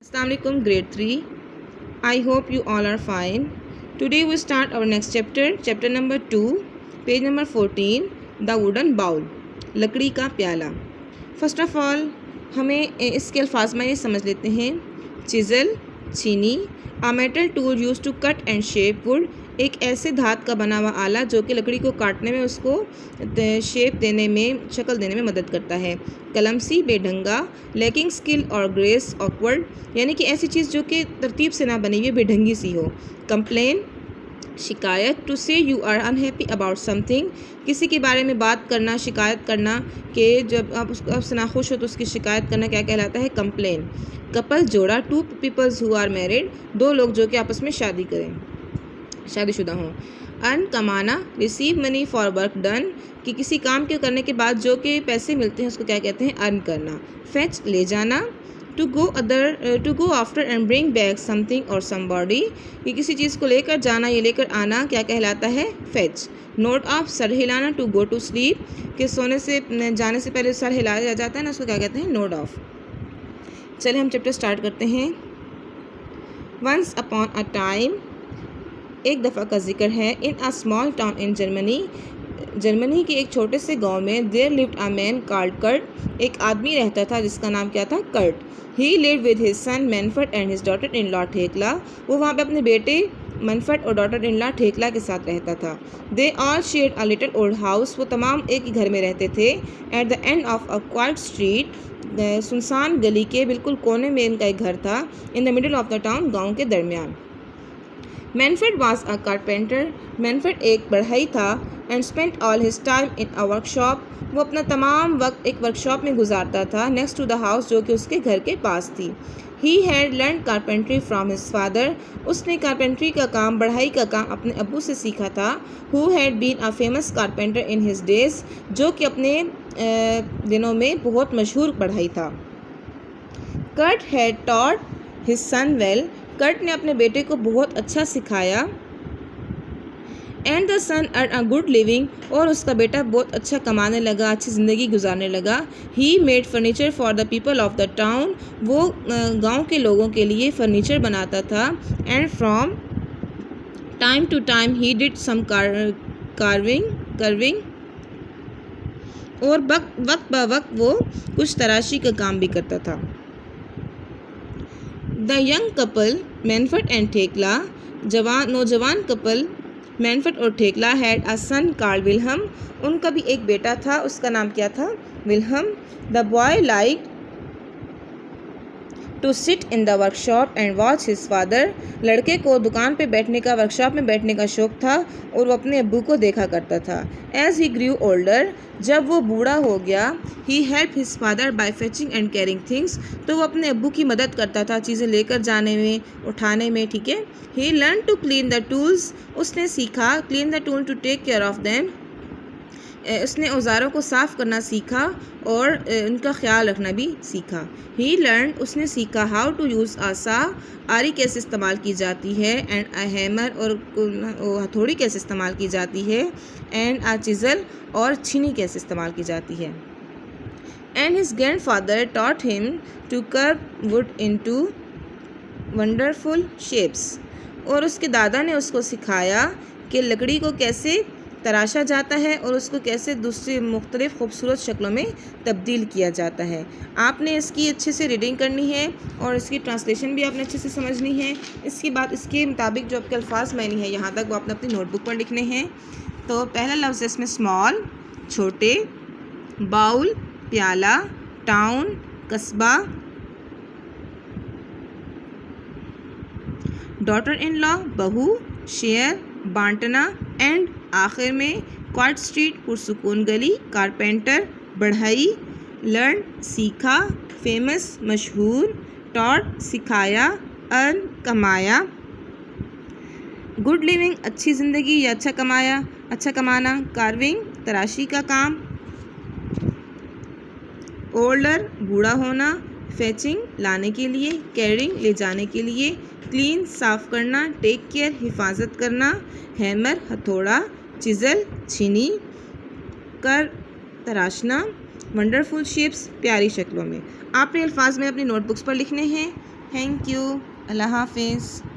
Assalamualaikum grade 3. I hope you all are fine. Today we start our next chapter number 2, page number 14, The Wooden Bowl, लकड़ी का प्याला. First of all हमें इसके अल्फाज में समझ लेते हैं. चिज़ल, छीनी, a metal tool used to cut and shape wood, एक ऐसे धात का बना हुआ आला जो कि लकड़ी को काटने में, उसको शेप देने में, शक्ल देने में मदद करता है. कलमसी, बेढंगा, लैकिंग स्किल और ग्रेस, ऑकवर्ड, यानी कि ऐसी चीज़ जो कि तरतीब से ना बनी हुई, बेढंगी सी हो. कंप्लेन, शिकायत. To say you are unhappy about something, किसी के बारे में बात करना, शिकायत करना, कि जब आप उससे नाखुश हो तो उसकी शिकायत करना क्या कहलाता है? कंप्लेन. कपल, जोड़ा. To peoples who are married, दो लोग जो कि आपस में शादीशुदा हों. अर्न, कमाना. Receive money for work done, कि किसी काम के करने के बाद जो कि पैसे मिलते हैं उसको क्या कहते हैं? अर्न करना. फेच, ले जाना. To go after and bring back something और समबॉडी, कि किसी चीज़ को लेकर जाना या लेकर आना क्या कहलाता है? फेच. नोट ऑफ, सर हिलाना. टू गो टू स्लीप, कि सोने से जाने से पहले सर हिलाया जाता है ना, उसको क्या कहते हैं? Note of. चलिए हम चैप्टर स्टार्ट करते हैं. वंस अपॉन अ टाइम, एक दफ़ा का जिक्र है. In a small town in Germany के एक छोटे से गांव में there lived a man called Kurt, एक आदमी रहता था जिसका नाम क्या था? Kurt. He lived with his son Manfred and his daughter in law Thekla, वो वहाँ पे अपने बेटे मनफर्ड और डॉटर इन लॉ ठेकला के साथ रहता था. They all shared a little old house, वो तमाम एक ही घर में रहते थे. At the end of a quite street, सुनसान गली के बिल्कुल कोने में इनका एक घर था. In the middle of the town, गाँव के दरमियान. मैनफर्ड वॉज अ कारपेंटर, मैनफर्ड एक बढ़ई था. And spent all his time in a workshop, वो अपना तमाम वक्त एक वर्कशॉप में गुजारता था. नेक्स्ट टू द हाउस, जो कि उसके घर के पास थी. He had learn carpentry from his father, उसने कारपेंट्री का काम, बढ़ई का काम अपने अब्बू से सीखा था. Who had been a famous carpenter in his days, जो कि अपने दिनों में बहुत मशहूर बढ़ई था. Kurt had taught his son well, Kurt ने अपने बेटे को बहुत अच्छा सिखाया. And the son earn a good living, और उसका बेटा बहुत अच्छा कमाने लगा, अच्छी ज़िंदगी गुजारने लगा. He made furniture for the people of the town, वो गांव के लोगों के लिए फ़र्नीचर बनाता था. And from time to time he did some carving, और वक्त ब वक्त वो कुछ तराशी का काम भी करता था. The young couple Manfred and Thekla, नौजवान कपल मैनफर्ड और Thekla had a son called Wilhelm, उनका भी एक बेटा था, उसका नाम क्या था? Wilhelm. The boy like to sit in the workshop and watch his father, लड़के को दुकान पे बैठने का, वर्कशॉप में बैठने का शौक़ था और वो अपने अब्बू को देखा करता था. एज ही ग्रू ओल्डर, जब वो बूढ़ा हो गया, he help his father by fetching and carrying things, तो वो अपने अब्बू की मदद करता था चीज़ें लेकर जाने में, उठाने में. ठीक है. He learn to clean the tools, उसने सीखा. Clean the tool, to take care of them, उसने औज़ारों को साफ़ करना सीखा और उनका ख्याल रखना भी सीखा. ही लर्न, उसने सीखा. हाउ टू यूज़ अ सा, आरी कैसे इस्तेमाल की जाती है. एंड अ हैमर, और हथौड़ी कैसे इस्तेमाल की जाती है. एंड अ चिज़ल, और छीनी कैसे इस्तेमाल की जाती है. And his grandfather taught him to carve wood into wonderful shapes, और उसके दादा ने उसको सिखाया कि लकड़ी को कैसे तराशा जाता है और उसको कैसे दूसरी मुख्तलिफ़ खूबसूरत शक्लों में तब्दील किया जाता है. आपने इसकी अच्छे से रीडिंग करनी है और इसकी ट्रांसलेशन भी आपने अच्छे से समझनी है. इसके बाद इसके मुताबिक जो आपके अल्फाज मैंने हैं यहाँ तक, वो आपने अपनी नोटबुक पर लिखने हैं. तो पहला लफ्ज़ इसमें स्मॉल, छोटे. बाउल, प्याला. टाउन, कस्बा. डॉटर इन लॉ, बहू. शेयर, बांटना. एंड आखिर में क्वाइट स्ट्रीट, पुरसुकून गली. कारपेंटर, बढ़ई. लर्न, सीखा. फेमस, मशहूर. टॉट, सिखाया. अर्न, कमाया. गुड लिविंग, अच्छी ज़िंदगी या अच्छा कमाना. कार्विंग, तराशी का काम. ओल्डर, बूढ़ा होना. फेचिंग, लाने के लिए. कैरिंग, ले जाने के लिए. क्लीन, साफ़ करना. टेक केयर, हिफाजत करना. हैमर, हथौड़ा. चिज़ल, छीनी. कर, तराशना. वंडरफुल शेप्स, प्यारी शक्लों में. आपने अल्फाज में अपनी नोटबुक्स पर लिखने हैं थैंक यू। अल्लाह हाफिज़।